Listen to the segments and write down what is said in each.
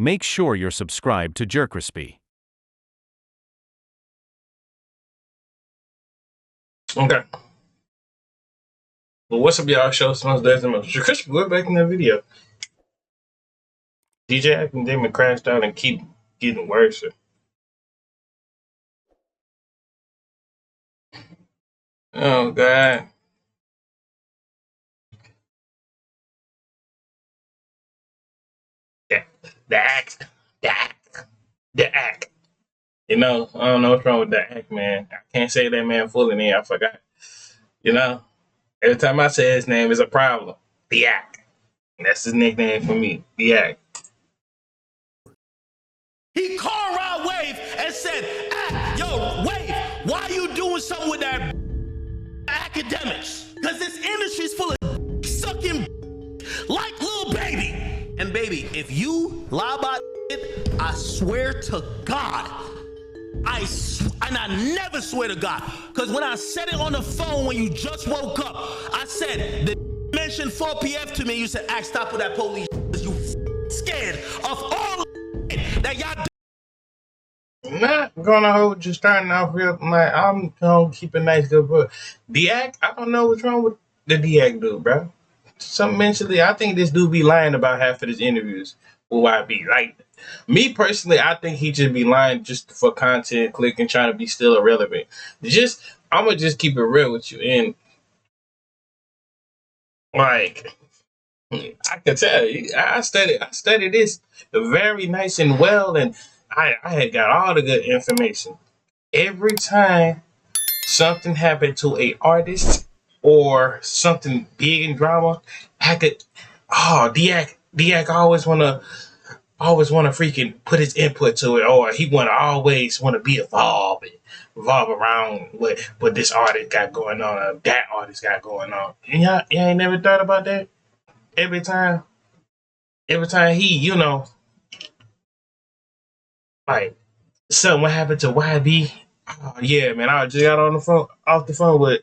make sure you're subscribed to Jerkrispy. Okay. Well, what's up, y'all? Show smells dancing. Chris, we're back in that video. DJ Akademiks crashed out and keep getting worse. Oh God. The act. You know, I don't know what's wrong with the act, man. I can't say that man fully name. I forgot. You know, every time I say his name is a problem. The act. That's his nickname for me. The act. He called around Wave and said, yo, Wave, why are you doing something with that Akademiks? Because this industry's full of sucking like Lil Baby. And baby, if you lie about it, I swear to God, and I never swear to God, because when I said it on the phone when you just woke up, I said, the mentioned 4PF to me, you said, stop with that police, you scared of all that y'all do. Not gonna hold you starting off real. I'm gonna keep it nice, good, but the act, I don't know what's wrong with the act dude, bro. Some mentally, I think this dude be lying about half of his interviews with YB. Like, me personally, I think he just be lying just for content, clicking, trying to be still irrelevant. I'm gonna just keep it real with you, and like, I can tell you, I studied this very nice and well, and I had got all the good information. Every time something happened to a artist or something big in drama, D-Ack always wanna freaking put his input to it, or he always wanna be involved and revolve around what this artist got going on, or that artist got going on. And y'all ain't never thought about that? Every time he, you know, like something happened to YB. Oh yeah, man, I just got off the phone with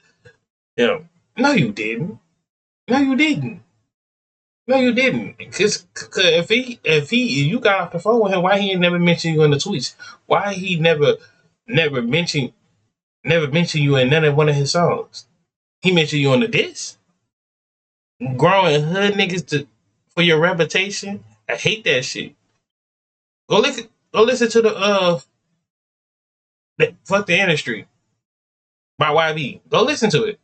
him. No, you didn't. No, you didn't. No, you didn't. Cause if you got off the phone with him, why he ain't never mentioned you in the tweets? Why he never mentioned you in none of one of his songs? He mentioned you on the diss. Growing hood niggas for your reputation. I hate that shit. Go listen to the Fuck the Industry by YB. Go listen to it.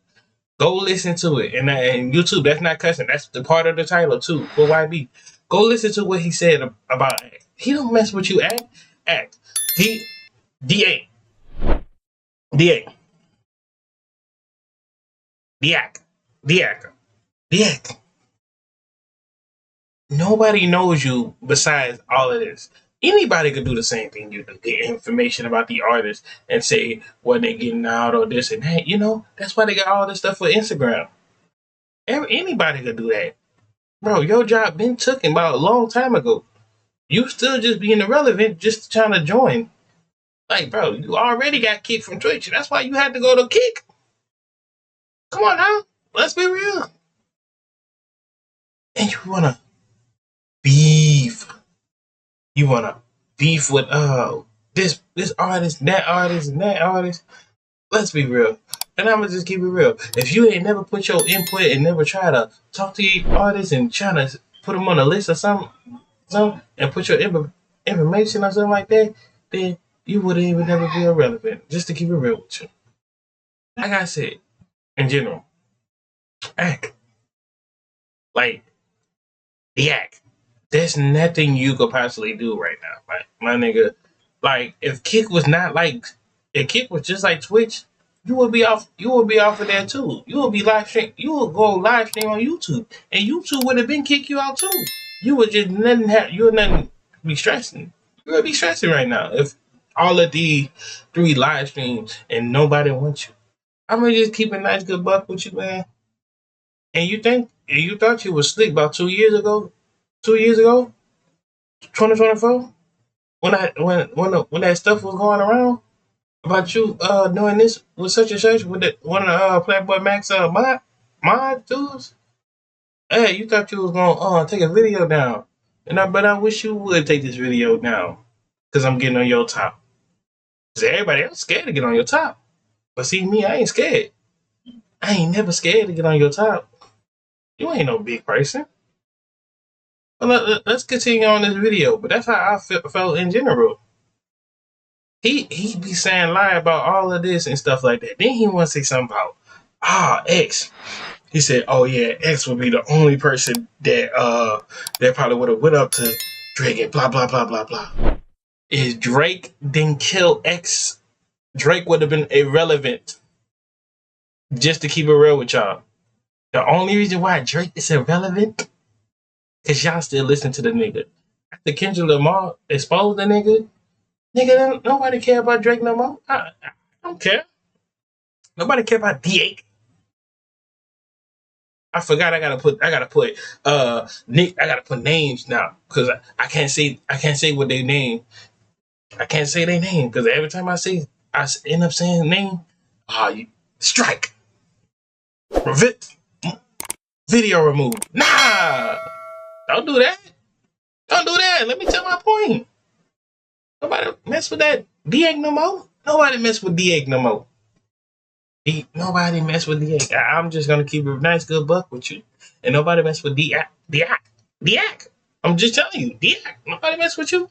And YouTube, that's not cussing. That's the part of the title too for YB. Go listen to what he said about Act. He don't mess with you, Act. D-A. Nobody knows you besides all of this. Anybody could do the same thing you do. Get information about the artist and say what they're getting out or this and that. You know, that's why they got all this stuff for Instagram. Anybody could do that. Bro, your job been taken about a long time ago. You still just being irrelevant, just trying to join. Like, bro, you already got kicked from Twitch. That's why you had to go to Kick. Come on now. Let's be real. And you wanna beef. You wanna beef with this artist, that artist, and that artist. Let's be real. And I'ma just keep it real. If you ain't never put your input and never try to talk to your artists and try to put them on a list or something, and put your information or something like that, then you wouldn't even never be irrelevant. Just to keep it real with you. Like I said, in general, Act. Like, the Act. There's nothing you could possibly do right now, my nigga. Like, if Kick was just like Twitch, you would be off of there too. You would be live stream. You would go live stream on YouTube, and YouTube would have been kick you out too. You would just nothing be stressing. You would be stressing right now if all of the 3 live streams and nobody wants you. I'm gonna just keep a nice good buck with you, man. And you thought you was slick about 2 years ago? 2 years ago, 2024, when that stuff was going around about you doing this with such and such with one of the Playboy Max mod dudes. Hey, you thought you was gonna take a video down But I wish you would take this video down, cause I'm getting on your top. Cause everybody else scared to get on your top, but see me, I ain't scared. I ain't never scared to get on your top. You ain't no big person. Well, let's continue on this video. But that's how I felt in general. He be saying lie about all of this and stuff like that. Then he want to say something about X. He said, "Oh yeah, X would be the only person that probably would have went up to Drake and blah blah blah blah blah." If Drake didn't kill X, Drake would have been irrelevant. Just to keep it real with y'all, the only reason why Drake is irrelevant, cause y'all still listen to the nigga. After Kendrick Lamar exposed the nigga, nobody care about Drake no more. I don't care. Nobody care about D8. I forgot. I gotta put Nick. I gotta put names now because I can't say what they name. I can't say their name because every time I end up saying name. Strike. Video removed. Nah, don't do that. Don't do that. Let me tell my point. Nobody mess with that D8 no more. Nobody mess with D8 no more. Nobody mess with D8. I'm just gonna keep a nice good buck with you. And nobody mess with D8. I'm just telling you, D8. Nobody mess with you.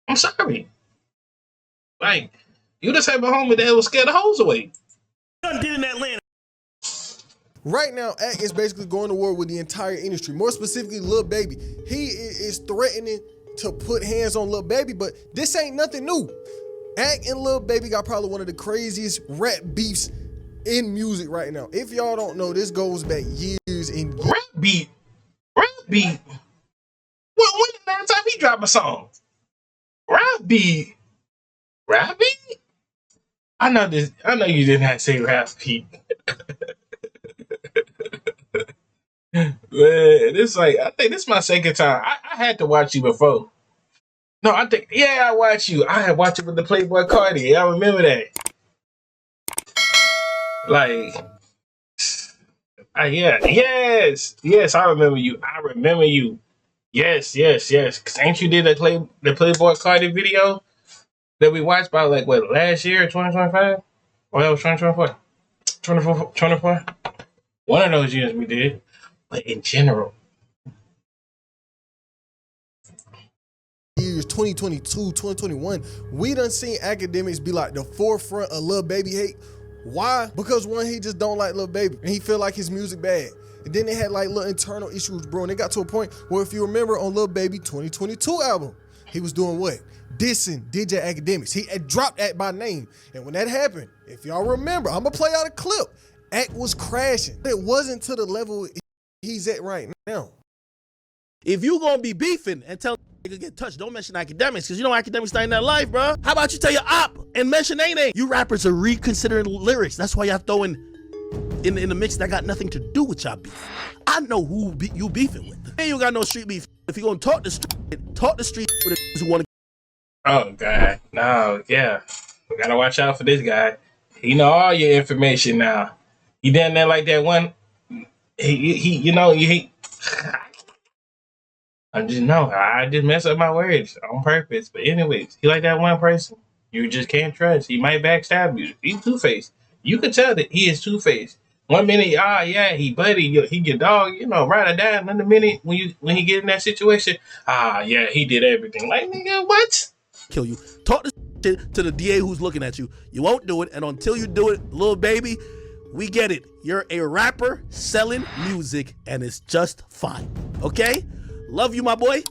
I'm sorry. Like, you the type of homie that was scared the hoes away. Done did in Atlanta. Right now, Ak is basically going to war with the entire industry, more specifically Lil Baby. He is threatening to put hands on Lil Baby, but this ain't nothing new. Ak and Lil Baby got probably one of the craziest rap beefs in music right now. If y'all don't know, this goes back years and years. Rap beat. When the last time he dropped a song? Rap beat. I know you didn't have to say rap beat. Man, it's like, I think this is my second time. I had to watch you before. No, I watched you. I had watched it with the Playboy Cardi. I remember that. Like, yes, I remember you. Yes. Cause ain't you did the Playboy Cardi video that we watched about like what last year, 2025? Or that was 2024? 24? One of those years we did. But in general. Years 2022, 2021, we done seen Akademiks be like the forefront of Lil Baby hate. Why? Because one, he just don't like Lil Baby and he feel like his music bad. And then they had like little internal issues, bro. And they got to a point where, if you remember on Lil Baby 2022 album, he was doing what? Dissing DJ Akademiks. He had dropped Ak by name. And when that happened, if y'all remember, I'm gonna play out a clip. Ak was crashing. It wasn't to the level he's at right now. If you gonna be beefing and tell nigga get touched, don't mention Akademiks, because you know Akademiks not in that life, bro. How about you tell your op and mention they name? You rappers are reconsidering lyrics. That's why y'all throwing in the mix that got nothing to do with y'all beef. I know who you beefing with. And you got no street beef. If you gonna talk the street with the who wanna. Oh God, no, yeah. We gotta watch out for this guy. He know all your information now. He done that like that one. I just mess up my words on purpose. But anyways, he like that one person you just can't trust. He might backstab you. He's two-faced. You can tell that he is two-faced. One minute, he buddy, he your dog, ride or die. Another minute, when he get in that situation, he did everything. Like, nigga, what? Kill you. Talk this shit to the DA who's looking at you. You won't do it, and until you do it, Lil Baby, we get it. You're a rapper selling music, and it's just fine. Okay? Love you, my boy.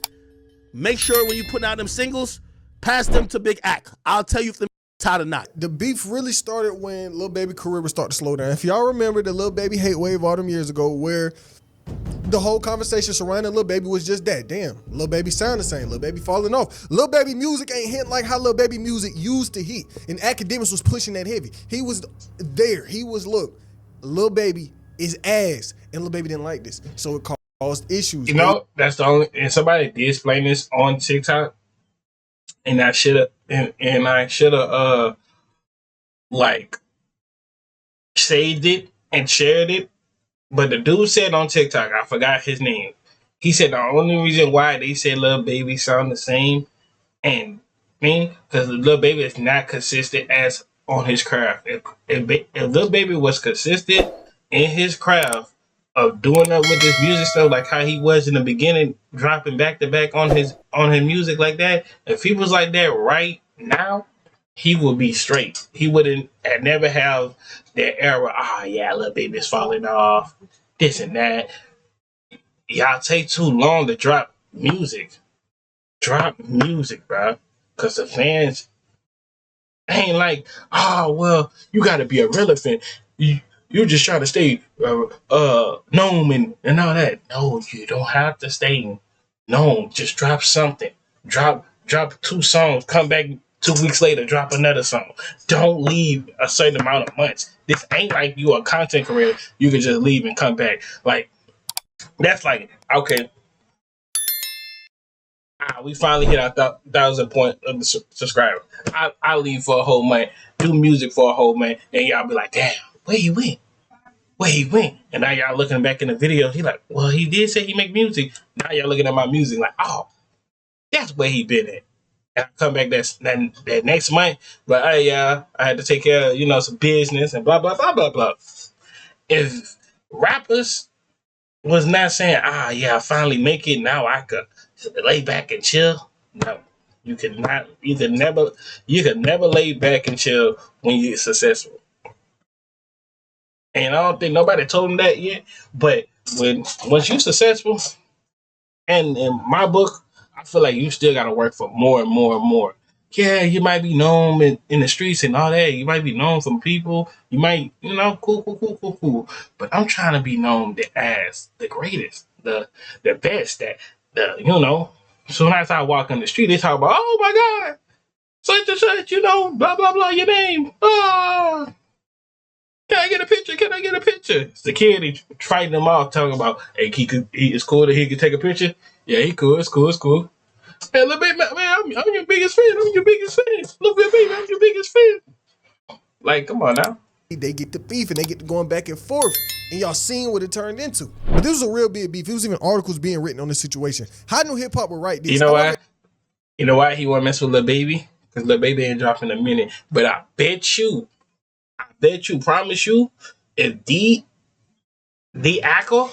Make sure when you put out them singles, pass them to Big Ak. I'll tell you if them tied or not. The beef really started when Lil Baby career was starting to slow down. If y'all remember the Lil Baby hate wave all them years ago, where the whole conversation surrounding Lil Baby was just that. Damn, Lil Baby sound the same. Lil Baby falling off. Lil Baby music ain't hitting like how Lil Baby music used to hit. And Akademiks was pushing that heavy. He was there. He was, look, Lil Baby is ass. And Lil Baby didn't like this. So it caused issues. That's the only, and somebody did explain this on TikTok. And I should have, like, saved it and shared it. But the dude said on TikTok, I forgot his name. He said the only reason why they said Lil Baby sound the same and me because Lil Baby is not consistent as on his craft. If Lil Baby was consistent in his craft of doing up with this music stuff like how he was in the beginning, dropping back to back on his music like that, if he was like that right now, he would be straight. He wouldn't and never have that era. Ah, yeah, Lil Baby's falling off, this and that. Y'all take too long to drop music. Drop music, bro. Cause the fans ain't like, oh well, you gotta be a relevant. You just try to stay known and all that. No, you don't have to stay known. Just drop something. Drop 2 songs, come back 2 weeks later, drop another song. Don't leave a certain amount of months. This ain't like you a content career. You can just leave and come back. Like that's like, okay, we finally hit our 1,000 point of the subscriber. I leave for a whole month, do music for a whole month, and y'all be like, damn, where he went? Where he went? And now y'all looking back in the video, he like, well, he did say he make music. Now y'all looking at my music like, oh, that's where he been at. And I come back that next month, but hey, I had to take care of, some business and blah, blah, blah, blah, blah. If rappers was not saying, yeah, I finally make it, now I could lay back and chill. No, you can never lay back and chill when you're successful. And I don't think nobody told him that yet. But once you're successful, and in my book, I feel like you still gotta work for more and more and more. Yeah, you might be known in the streets and all that. You might be known from people. You might, cool. But I'm trying to be known as the greatest, the best, Soon as I walk on the street, they talk about, oh my God, such and such, blah, blah, blah, your name. Can I get a picture? Can I get a picture? Security fighting them off, talking about, hey, it's cool that he could take a picture. Yeah, he cool. It's cool. Hey, little baby, man, I'm your biggest fan. Little baby, I'm your biggest fan. Like, come on now. They get the beef and they get to going back and forth, and y'all seen what it turned into. But this was a real big beef. It was even articles being written on this situation. How knew hip hop would write this? You know why? You know why he want to mess with Lil Baby? Because Lil Baby ain't dropping a minute. But I bet you, promise you, if the Akko,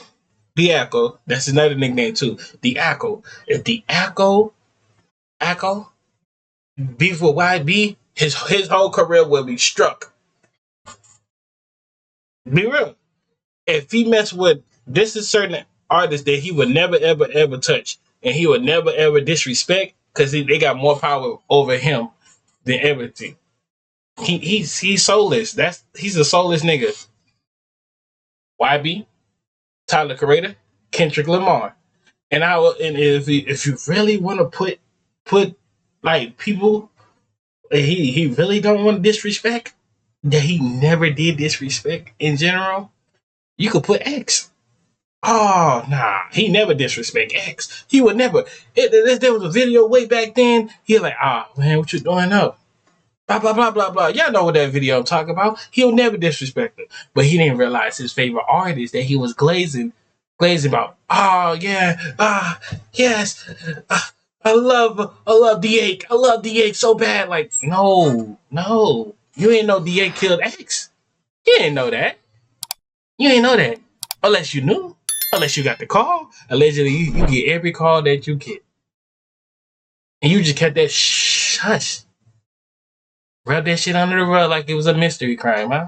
that's another nickname too. The Akko. If the Akko beef with YB, his whole career will be struck. Be real. If he mess with this is certain artists that he would never ever ever touch, and he would never ever disrespect, because they got more power over him than everything. He's soulless. He's a soulless nigga. YB, Tyler Creator, Kendrick Lamar, and if you really want to put like people that he really don't want to disrespect, that he never did disrespect in general, you could put X. Oh, nah, he never disrespect X. He would never. There was a video way back then. He like, man, what you doing up? Blah, blah, blah, blah, blah. Y'all know what that video I'm talking about. He'll never disrespect him. But he didn't realize his favorite artist that he was glazing about. Oh, yeah. Yes. I love D8. I love D8 so bad. Like, no. You ain't know D8 killed X. You didn't know that. You ain't know that. Unless you knew. Unless you got the call. Allegedly, you get every call that you get. And you just kept that hush. Rub that shit under the rug like it was a mystery crime, huh?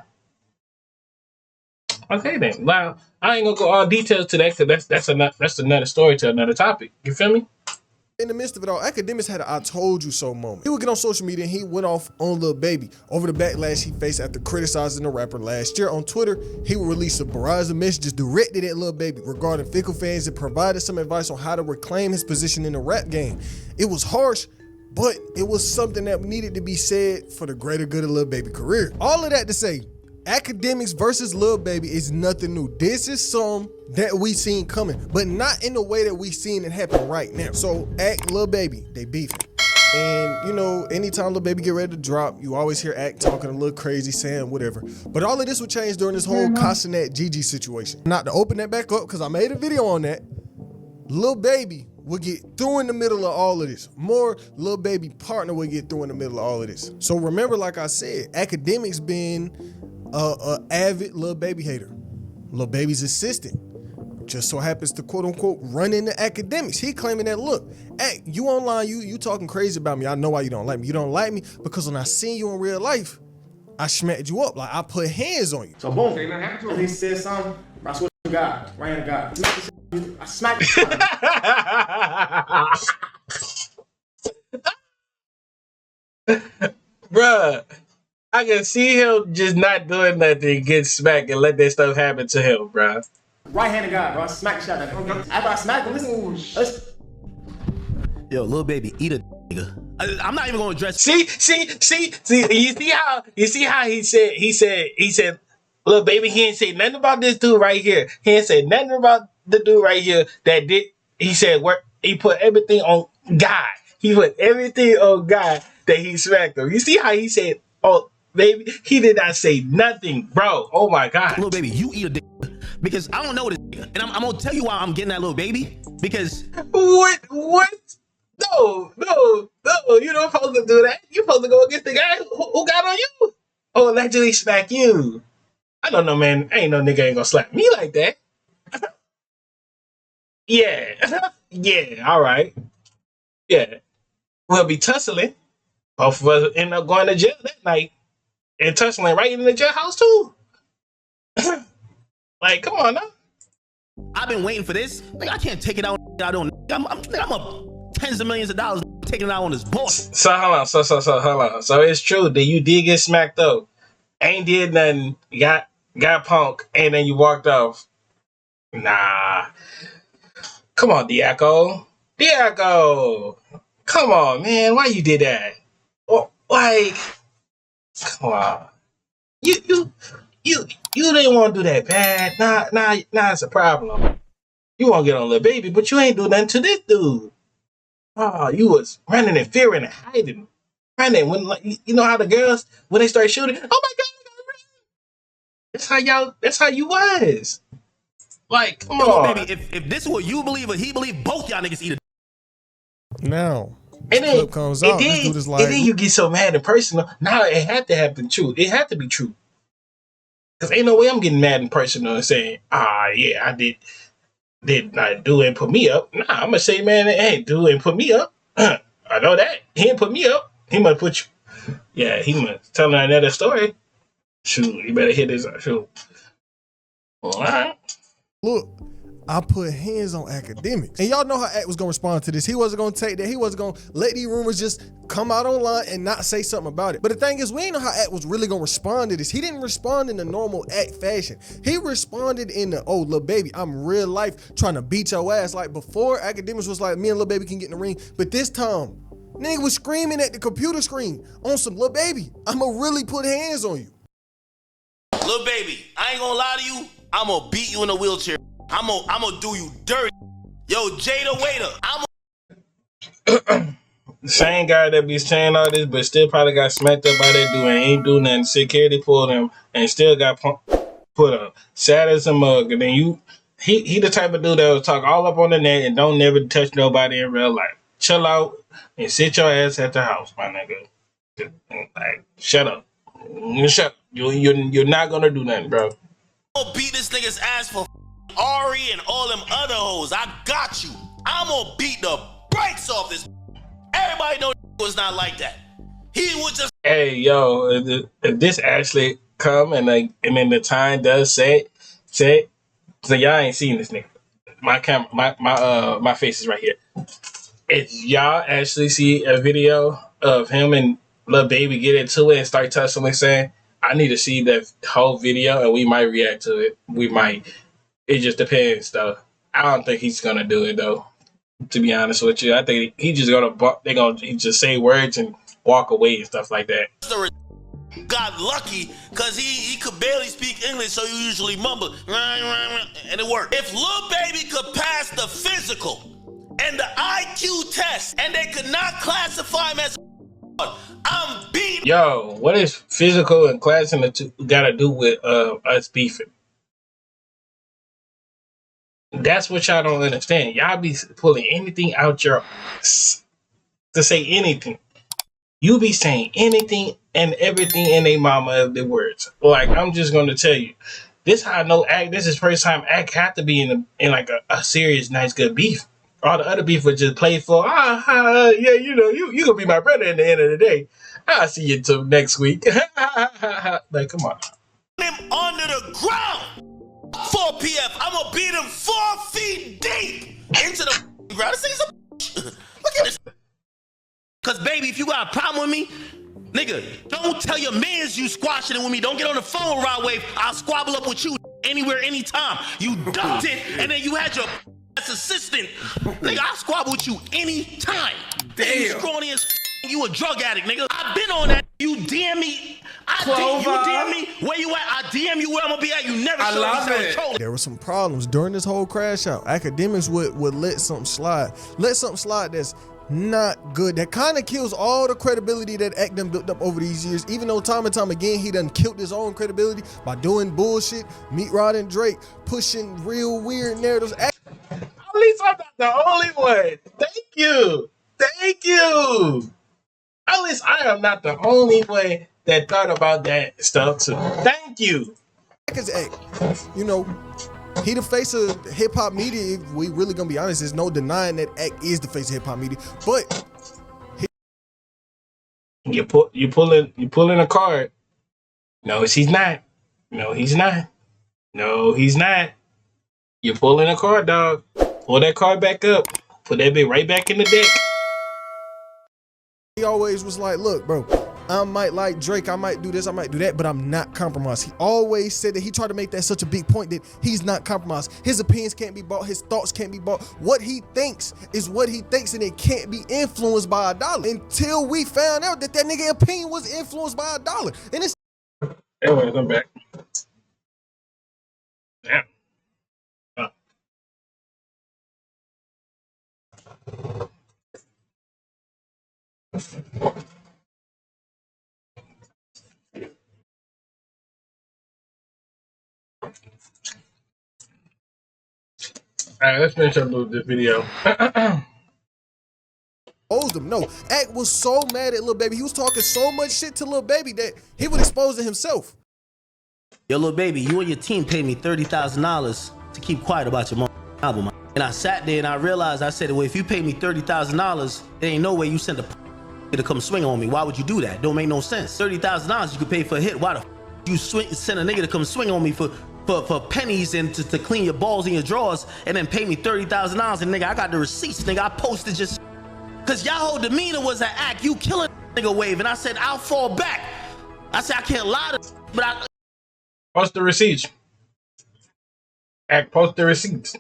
Okay then. Now, I ain't gonna go all details to that because that's another story to another topic. You feel me? In the midst of it all, Akademiks had an I told you so moment. He would get on social media and he went off on Lil Baby over the backlash he faced after criticizing the rapper last year. On Twitter, he would release a barrage of messages directed at Lil Baby regarding fickle fans and provided some advice on how to reclaim his position in the rap game. It was harsh, but it was something that needed to be said for the greater good of Lil Baby career. All of that to say, Akademiks versus Lil Baby is nothing new. This is some that we seen coming, but not in the way that we seen it happen right now. So Lil Baby, they beefing. And anytime Lil Baby get ready to drop, you always hear Act talking a little crazy, saying whatever. But all of this would change during this whole Casanet Gigi situation. Not to open that back up, because I made a video on that. Lil Baby will get through in the middle of all of this. More Lil Baby partner will get through in the middle of all of this. So remember, like I said, Akademiks been a avid Lil Baby hater. Lil Baby's assistant just so happens to quote unquote run into Akademiks. He claiming that, look, hey, you online, you talking crazy about me. I know why you don't like me. You don't like me because when I seen you in real life, I smacked you up. Like, I put hands on you. So boom, and he said something, I swear to God, right hand to God. I smacked him. Bruh, I can see him just not doing nothing, get smacked, and let that stuff happen to him, bruh. Right hand to God, bro. I smacked the shot at him. After I smacked him, listen. Yo, Lil Baby, eat a nigga. I'm not even gonna address. See. You see how he said, Lil Baby, he ain't say nothing about this dude right here. He ain't say nothing about the dude right here that did. He said he put everything on God. He put everything on God that he smacked him. You see how he said, "Oh, baby," he did not say nothing, bro. Oh my God. Lil Baby, you eat a dick. Because I don't know this nigga. And I'm gonna tell you why I'm getting that Lil Baby. Because What? No, you don't supposed to do that. You supposed to go against the guy who got on you. Oh, allegedly smack you. I don't know, man. Ain't no nigga ain't gonna slap me like that. Yeah. Yeah, all right. Yeah. We'll be tussling. Both of us end up going to jail that night. And tussling right in the jailhouse too. Like, come on now. I've been waiting for this. Like, I can't take it out. I'm up tens of millions of dollars taking it out on this boy. So hold on. So it's true that you did get smacked though. Ain't did nothing. Got punk, and then you walked off. Nah. Come on, Diaco. Come on, man. Why you did that? Oh, like, come on. You didn't want to do that bad. Nah, it's a problem. You want to get on Lil Baby, but you ain't do nothing to this dude. Oh, you was running and fearing and hiding. Running when, like, you know how the girls, when they start shooting, oh my God, that's how you was. Like, come on. Baby, if this is what you believe or he believe, both y'all niggas eat a. Now, And then, clip comes out. This dude is like, and then you get so mad and personal. Now it had to happen true. It had to be true. Because ain't no way I'm getting mad and personal and saying, yeah, I did not do and put me up. Nah, I'm gonna say, man, hey, do and put me up. I know that. He didn't put me up. He must put you. Yeah, he must tell her another story. Shoot, you better hit this. Shoot. All right. look, I put hands on Akademiks. And y'all know how Ak was gonna respond to this. He wasn't gonna take that. He wasn't gonna let these rumors just come out online and not say something about it. But the thing is, we ain't know how Ak was really gonna respond to this. He didn't respond in the normal Ak fashion. He responded in the, oh, Lil Baby, I'm real life trying to beat your ass. Like before, Akademiks was like, me and Lil Baby can get in the ring. But this time, nigga was screaming at the computer screen on some Lil Baby, I'ma really put hands on you. Lil Baby, I ain't gonna lie to you. I'm gonna beat you in a wheelchair. I'm gonna do you dirty. Yo, Jada Waiter, Same guy that be saying all this, but still probably got smacked up by that dude and ain't do nothing. Security pulled him and still got put up. Sad as a mug. And then he the type of dude that will talk all up on the net and don't never touch nobody in real life. Chill out and sit your ass at the house, my nigga. Like, shut up. Shut up. You're not gonna do nothing, bro. I'm gonna beat this nigga's ass for Ari and all them other hoes. I got you. I'm gonna beat the brakes off this. Everybody know was not like that. He was just. Hey, yo, if this actually come and then the time does say, so y'all ain't seen this nigga. My camera, my face is right here. If y'all actually see a video of him and Lil Baby get into it and start tussling, saying, I need to see that whole video and we might react to it. We might. It just depends, though. I don't think he's gonna do it, though. To be honest with you, I think he just he just say words and walk away and stuff like that. Got lucky because he could barely speak English, so you usually mumble and it worked. If Lil Baby could pass the physical and the IQ test and they could not classify him as I'm beating. Yo, what is physical and class in the two got to do with us beefing? That's what y'all don't understand. Y'all be pulling anything out your ass to say anything. You be saying anything and everything in a mama of the words. Like, I'm just gonna tell you, this how I know Act. This is first time Act have to be in like a serious, nice, good beef. All the other beef was just playful. Yeah, you know, you gonna be my brother at the end of the day. I'll see you till next week. Like, come on. Him under the ground. 4 PF. I'm gonna beat him 4 feet deep into the ground. This nigga's a look at this. Cause baby, if you got a problem with me, nigga, don't tell your mans you squashing it with me. Don't get on the phone, Rod Wave. I'll squabble up with you anywhere, anytime. You ducked it, and then you had your assistant. Nigga, I'll squabble with you anytime. Damn. You scrawny as you a drug addict, nigga. I've been on that. You DM me. You DM me where you at. I DM you where I'm gonna be at. You never show me control. There were some problems during this whole crash out. Akademiks would let something slide. Let something slide that's not good. That kind of kills all the credibility that Act done built up over these years. Even though time and time again he done killed his own credibility by doing bullshit. Meet Rod and Drake pushing real weird narratives. At least I'm not the only one. Thank you. Thank you. At least I am not the only one that thought about that stuff too. Thank you. Act, you know, he the face of hip hop media. If we really gonna be honest, there's no denying that Act is the face of hip hop media. But you pulling a card. No, he's not. No, he's not. No, he's not. You're pulling a card, dog. Pull that card back up. Put that bit right back in the deck. He always was like, look, bro, I might like Drake, I might do this, I might do that, but I'm not compromised. He always said that. He tried to make that such a big point that he's not compromised. His opinions can't be bought, his thoughts can't be bought. What he thinks is what he thinks, and it can't be influenced by $1. Until we found out that that nigga opinion was influenced by $1. And it's anyways, I'm back. Yeah. Alright, let's finish up this video. Exposed him. No, Act was so mad at Lil Baby. He was talking so much shit to Lil Baby that he would expose it himself. Yo, Lil Baby, you and your team paid me $30,000 to keep quiet about your album. And I sat there and I realized, I said, well, if you pay me $30,000, there ain't no way you sent a to come swing on me. Why would you do that? Don't make no sense. $30,000 you could pay for a hit. Why the you send a nigga to come swing on me for pennies and to clean your balls in your drawers and then pay me $30,000? And nigga, I got the receipts. Nigga, I posted just cause y'all whole demeanor was an act. You killing nigga Wave, and I said I'll fall back. I said I can't lie to, but I post the receipts. Act, post the receipts.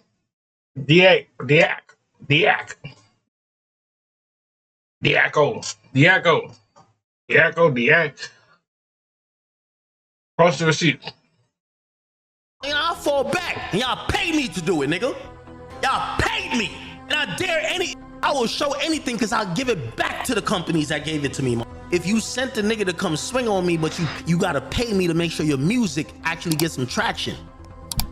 The act. Post the receipts. And I'll fall back. And y'all paid me to do it, nigga. Y'all paid me. And I will show anything because I'll give it back to the companies that gave it to me. If you sent a nigga to come swing on me, but you gotta pay me to make sure your music actually gets some traction.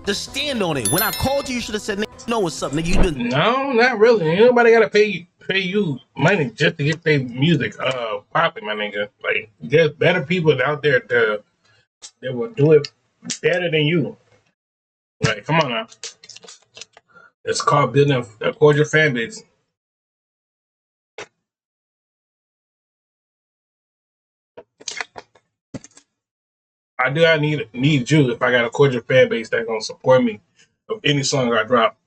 Just stand on it. When I called you, you should have said, nigga, you know what's up, nigga. You been No, not really. Ain't nobody gotta pay you money just to get their music popping, my nigga. Like, there's better people out there that will do it better than you. Like, come on now. It's called building a cordial fan base. I need you if I got a cordial fan base that's gonna support me of any song I drop.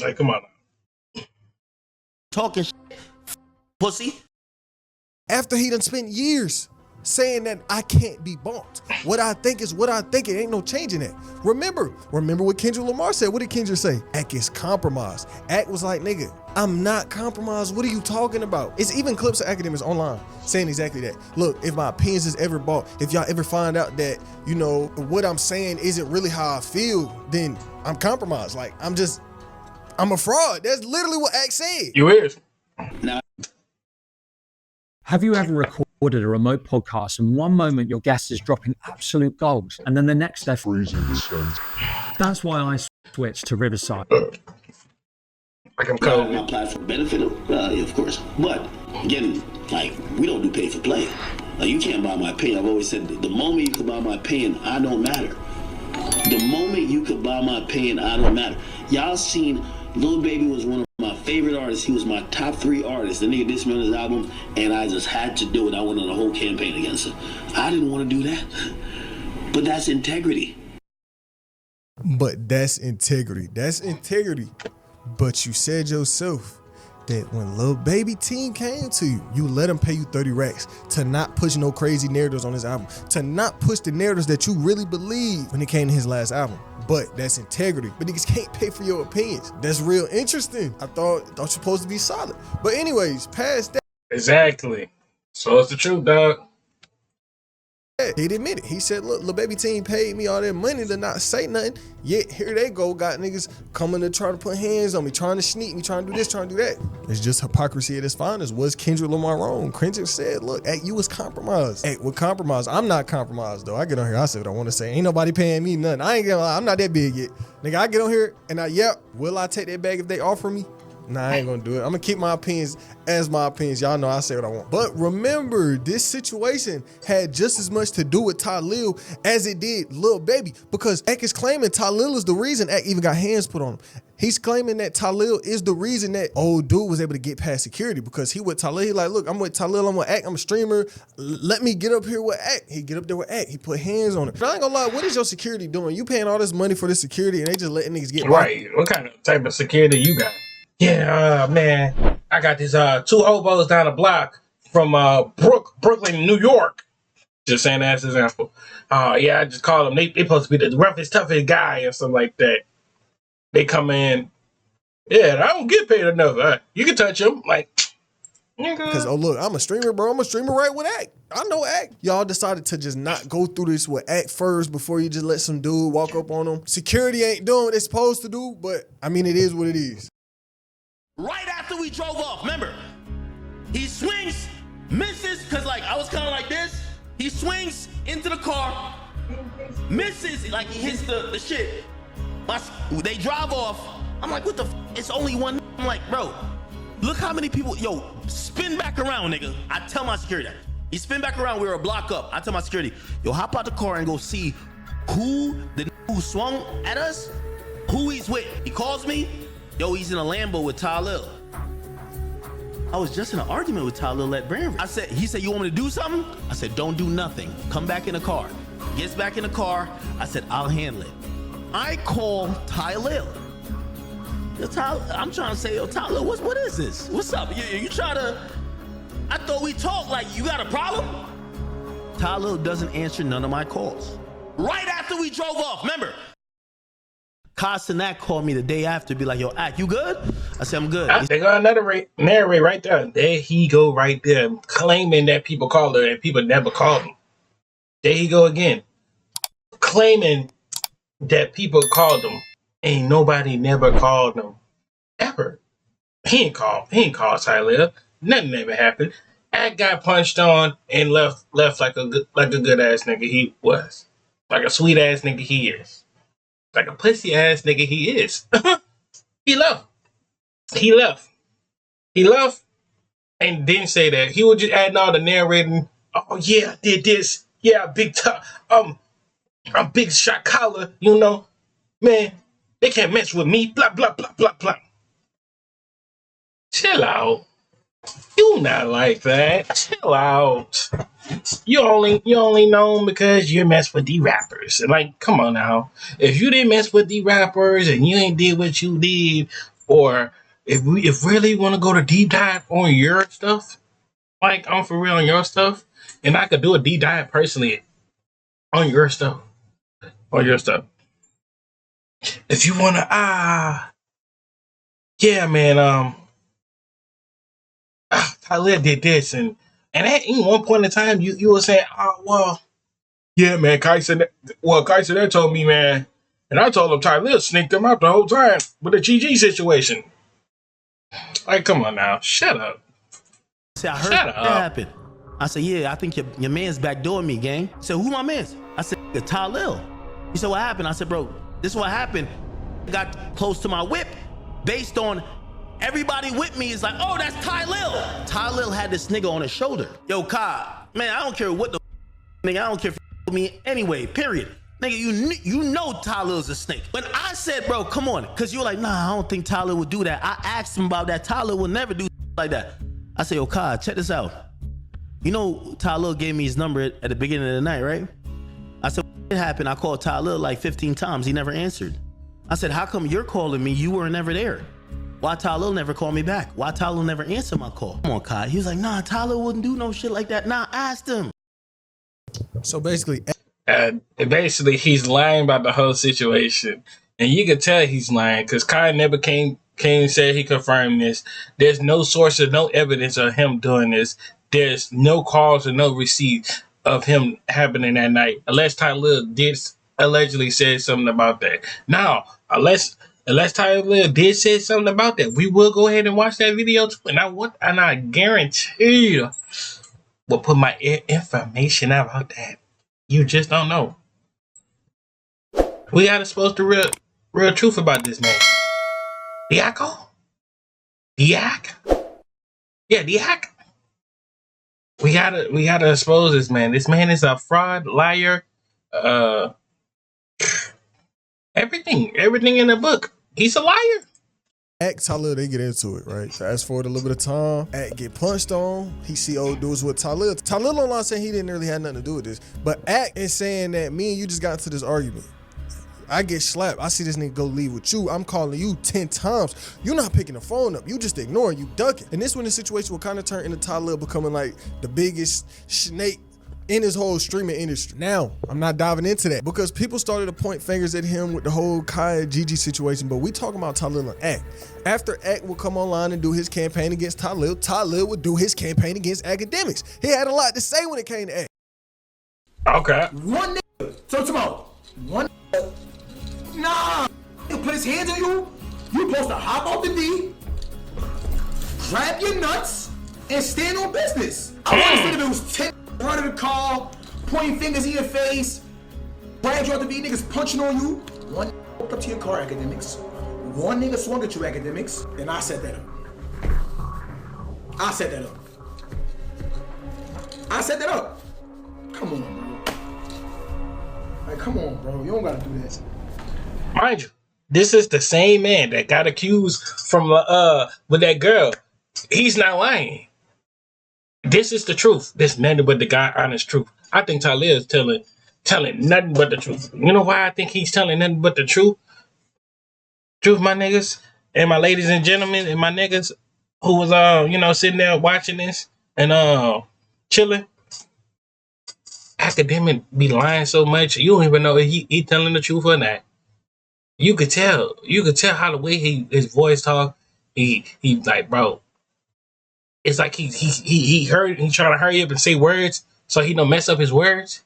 Like, come on now. talking shit, pussy. After he done spent years saying that I can't be bumped. What I think is what I think. It ain't no changing it. Remember what Kendrick Lamar said. What did Kendrick say? Act is compromised. Act was like, nigga, I'm not compromised. What are you talking about? It's even clips of Akademiks online saying exactly that. Look, if my opinions is ever bought, if y'all ever find out that, you know, what I'm saying isn't really how I feel, then I'm compromised. Like, I'm a fraud. That's literally what Act said. You is. Have you ever recorded a remote podcast and one moment your guest is dropping absolute gold and then the next they're freezing? That's why I switched to Riverside. Like I'm Yeah, cold. my platform benefit of course. But again, like, we don't do pay for play. Like, you can't buy my opinion. I've always said the moment you can buy my opinion, I don't matter. The moment you could buy my opinion, I don't matter. Y'all seen Lil Baby was one of my favorite artists. He was my top 3 artists. The nigga dissed me on his album, and I just had to do it. I went on a whole campaign against him. I didn't want to do that. But that's integrity. But that's integrity. That's integrity. But you said yourself that when Lil Baby team came to you, you let him pay you 30 racks to not push no crazy narratives on his album, to not push the narratives that you really believe when it came to his last album. But that's integrity. But niggas can't pay for your opinions. That's real interesting. I thought you're supposed to be solid. But anyways, past that. Exactly. So it's the truth, dog. He admitted it. He said, look, Lil Baby team paid me all that money to not say nothing. Yet here they go, got niggas coming to try to put hands on me, trying to sneak me, trying to do this, trying to do that. It's just hypocrisy at its finest. Was Kendrick Lamar wrong? Kendrick said, look, you was compromised. With compromise, I'm not compromised though. I get on here, I say what I want to say. Ain't nobody paying me nothing. I ain't gonna lie, I'm not that big yet. Nigga, I get on here and will I take that bag if they offer me? Nah, I ain't gonna do it. I'm gonna keep my opinions as my opinions. Y'all know I say what I want. But remember, this situation had just as much to do with Talil as it did Lil Baby, because Ek is claiming Talil is the reason Ek even got hands put on him. He's claiming that Talil is the reason that old dude was able to get past security, because he with Talil. He like, look, I'm with Talil, I'm with Ek, I'm a streamer. Let me get up here with Ek. He get up there with Ek. He put hands on it. But I ain't gonna lie, what is your security doing? You paying all this money for this security and they just letting niggas get by? Right. What kind of type of security you got? Yeah, man. I got these 2 hobos down the block from Brooklyn, New York. Just saying that as an example. Yeah, I just call them. They supposed to be the roughest, toughest guy or something like that. They come in. Yeah, I don't get paid enough. You can touch them. Like, nigga. Because, oh, look, I'm a streamer, bro. I'm a streamer right with Ak. I know Ak. Y'all decided to just not go through this with Ak first before you just let some dude walk up on them. Security ain't doing what they're supposed to do, but, I mean, it is what it is. Right after we drove off, remember, he swings, misses, because like I was kind of like this. He swings into the car, misses, like he hits the shit. They drive off. I'm like, what the f? It's only one. I'm like, bro, look how many people. Yo, spin back around, nigga. I tell my security that. He spin back around. We were a block up. I tell my security, yo, hop out the car and go see who swung at us, who he's with. He calls me. Yo, he's in a Lambo with Talil. I was just in an argument with Talil at Branford. He said, you want me to do something? I said, don't do nothing. Come back in the car. Gets back in the car. I said, I'll handle it. I call Talil. I'm trying to say, yo, Talil, what is this? What's up? You try to, I thought we talked, like, you got a problem? Talil doesn't answer none of my calls. Right after we drove off, remember? Kostanak called me the day after, be like, yo, Ak, you good? I said, I'm good. They got another narrate right there. There he go right there, claiming that people called her and people never called him. There he go again, claiming that people called him. Ain't nobody never called him ever. He ain't called Tyler. Nothing ever happened. Ak got punched on and left like a good ass nigga he was, like a sweet ass nigga he is. Like a pussy ass nigga he is. He left. And didn't say that. He was just adding all the narrating. Oh yeah, I did this. Yeah, I'm big shot collar, you know. Man, they can't mess with me. Blah blah blah blah blah. Chill out. You not like that. Chill out. You only known because you mess with the rappers. And like, come on now. If you didn't mess with the rappers and you ain't did what you did, or if really want to go to deep dive on your stuff, like I'm for real on your stuff, and I could do a deep dive personally on your stuff. If you wanna yeah man, Tyler did this and at one point in time you were saying, oh well, yeah man, Kaiser that told me, man, and I told him Tyler sneaked him out the whole time with the GG situation. Like, come on now, shut up. I heard that happened. I said, yeah, I think your man's backdooring me, gang. He said, who my man's? I said, Talil. He said, what happened? I said, bro, this is what happened. I got close to my whip based on Everybody with me is like, oh, that's Ty Lil. Ty Lil had this nigga on his shoulder. Yo, Kai, man, I don't care what the nigga, I don't care if you me anyway, period. Nigga, you know Ty Lil's a snake. When I said, bro, come on, because you were like, nah, I don't think Ty Lil would do that. I asked him about that. Ty Lil would never do like that. I said, yo, Kai, check this out. You know Ty Lil gave me his number at the beginning of the night, right? I said, what happened? I called Ty Lil like 15 times. He never answered. I said, how come you're calling me? You were never there. Why Ty Lil never called me back? Why Ty Lil never answered my call? Come on, Kai. He was like, nah, Ty Lil wouldn't do no shit like that. Nah, I asked him. So basically, he's lying about the whole situation, and you can tell he's lying because Kai never came and said he confirmed this. There's no source or no evidence of him doing this. There's no calls or no receipt of him happening that night, unless Ty Lil did allegedly say something about that. Now, unless Ty Lil did say something about that, we will go ahead and watch that video too. And I guarantee you, we'll put my information out about that. You just don't know. We gotta expose the real truth about this man. Diaco? Diak? Yeah, Diak. We gotta expose this man. This man is a fraud, liar, everything in the book. He's a liar. Act Talib, they get into it, right? Fast forward a little bit of time, Act get punched on. He see old dudes with Talib. Talib online saying he didn't really have nothing to do with this, but Act is saying that me and you just got into this argument. I get slapped. I see this nigga go leave with you. I'm calling you 10 times. You're not picking the phone up. You just ignoring, you ducking. And this when the situation will kind of turn into Talib becoming like the biggest snake in his whole streaming industry. Now, I'm not diving into that because people started to point fingers at him with the whole Kai and Gigi situation, but we talking about Talib and Act. After Act would come online and do his campaign against Talib, Talib would do his campaign against Akademiks. He had a lot to say when it came to Act. Okay. One nigga, so tomorrow, one nigga, nah, he'll put his hands on you, you supposed to hop off the D, grab your nuts, and stand on business. I understand if it was 10 running the car, pointing fingers in your face, brag you out the V, niggas punching on you. One nigga walked up to your car, Akademiks. One nigga swung at you, Akademiks, and I set that up. I set that up. I set that up. Come on, bro. Like, come on, bro. You don't gotta do that. Mind you, this is the same man that got accused from with that girl. He's not lying. This is the truth. This nothing but the God honest truth. I think Talib is telling nothing but the truth. You know why I think he's telling nothing but the truth? Truth, my niggas and my ladies and gentlemen and my niggas who was sitting there watching this and chilling. Academic be lying so much you don't even know if he telling the truth or not. You could tell how the way his voice talk. He like, bro. It's like he trying to hurry up and say words so he don't mess up his words.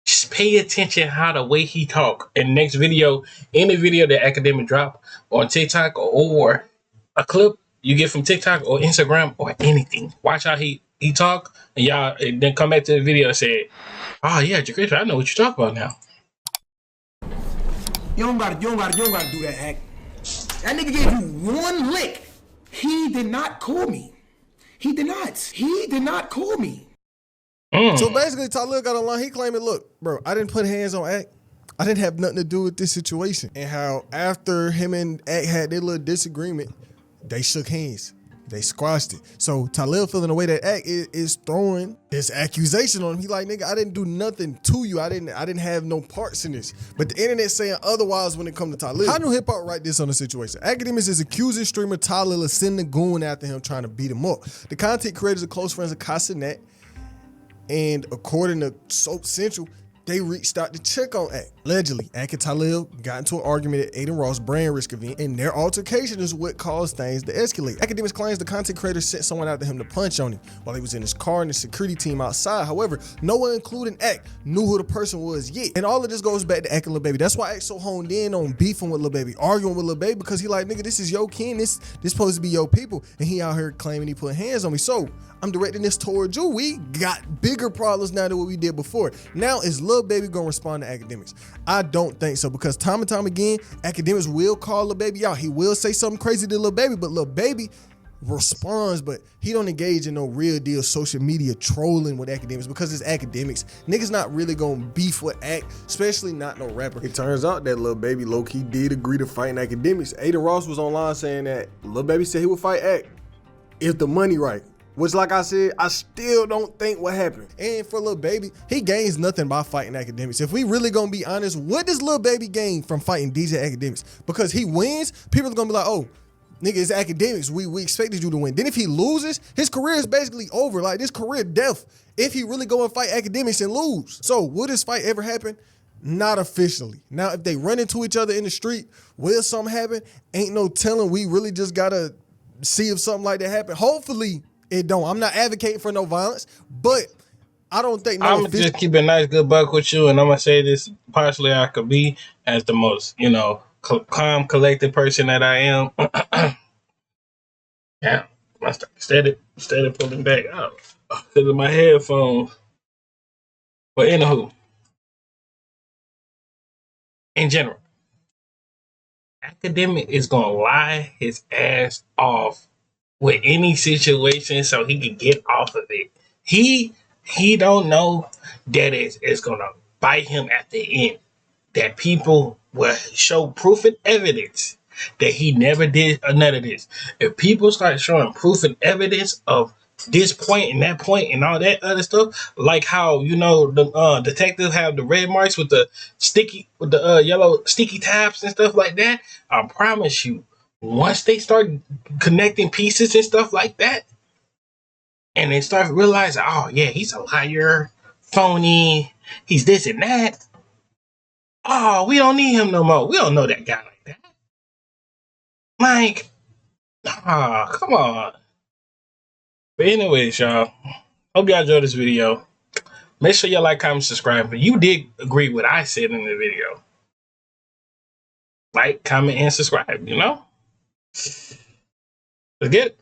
Just pay attention how the way he talk. And next video, any video that Akademiks drop on TikTok or a clip you get from TikTok or Instagram or anything. Watch how he talk and then come back to the video and say, oh yeah, Jacrispy, I know what you're talking about now. You don't gotta do that, Act. That nigga gave you one lick. He did not call me. He did not call me. So basically, Talib got online. He claiming, look, bro, I didn't put hands on Act. I didn't have nothing to do with this situation. And how after him and Act had their little disagreement, they shook hands. They squashed it. So Talib feeling the way that Act is throwing this accusation on him. He like, nigga, I didn't do nothing to you. I didn't have no parts in this. But the internet saying otherwise when it comes to Talib. How do hip hop write this on the situation? Akademiks is accusing streamer Talib of sending a goon after him trying to beat him up. The content creators are close friends of Casanet, and according to Soap Central, they reached out to check on Act. Allegedly, Act and Talib got into an argument at Aiden Ross' brand risk event, and their altercation is what caused things to escalate. Akademiks claims the content creator sent someone after him to punch on him while he was in his car and the security team outside. However, no one, including Act, knew who the person was yet. And all of this goes back to Act and Lil Baby. That's why Act so honed in on beefing with Lil Baby, arguing with Lil Baby, because he like, nigga, this is your kin, this supposed to be your people, and he out here claiming he put hands on me. So I'm directing this towards you. We got bigger problems now than what we did before. Now is Lil Baby gonna respond to Akademiks? I don't think so, because time and time again, Akademiks will call Lil Baby out. He will say something crazy to Lil Baby, but Lil Baby responds, but he don't engage in no real deal social media trolling with Akademiks, because it's Akademiks. Niggas not really gonna beef with Ak, especially not no rapper. It turns out that Lil Baby low-key did agree to fighting Akademiks. Ada Ross was online saying that Lil Baby said he would fight Ak if the money right. Which, like I said, I still don't think what happened. And for Lil Baby, he gains nothing by fighting Akademiks. If we really gonna be honest, what does Lil Baby gain from fighting DJ Akademiks? Because he wins, people are gonna be like, oh, nigga, it's Akademiks. We expected you to win. Then if he loses, his career is basically over. Like, this career death if he really go and fight Akademiks and lose. So will this fight ever happen? Not officially. Now, if they run into each other in the street, will something happen? Ain't no telling. We really just gotta see if something like that happen. Hopefully it don't. I'm not advocating for no violence, but I don't think I'm gonna just keep a nice good buck with you, and I'm gonna say this partially I could be as the most, calm, collected person that I am. Yeah, I started pulling back out because of my headphones. But anywho, in general, Akademiks is gonna lie his ass off with any situation so he can get off of it. He don't know that it's gonna bite him at the end. That people will show proof and evidence that he never did none of this. If people start showing proof and evidence of this point and that point and all that other stuff, like how the detectives have the red marks with the yellow sticky tabs and stuff like that, I promise you, once they start connecting pieces and stuff like that, and they start realizing, oh yeah, he's a liar, phony, he's this and that. Oh, we don't need him no more. We don't know that guy like that. Like, come on. But anyways, y'all, hope y'all enjoyed this video. Make sure y'all like, comment, subscribe. But you did agree with what I said in the video. Like, comment, and subscribe, Let's get it.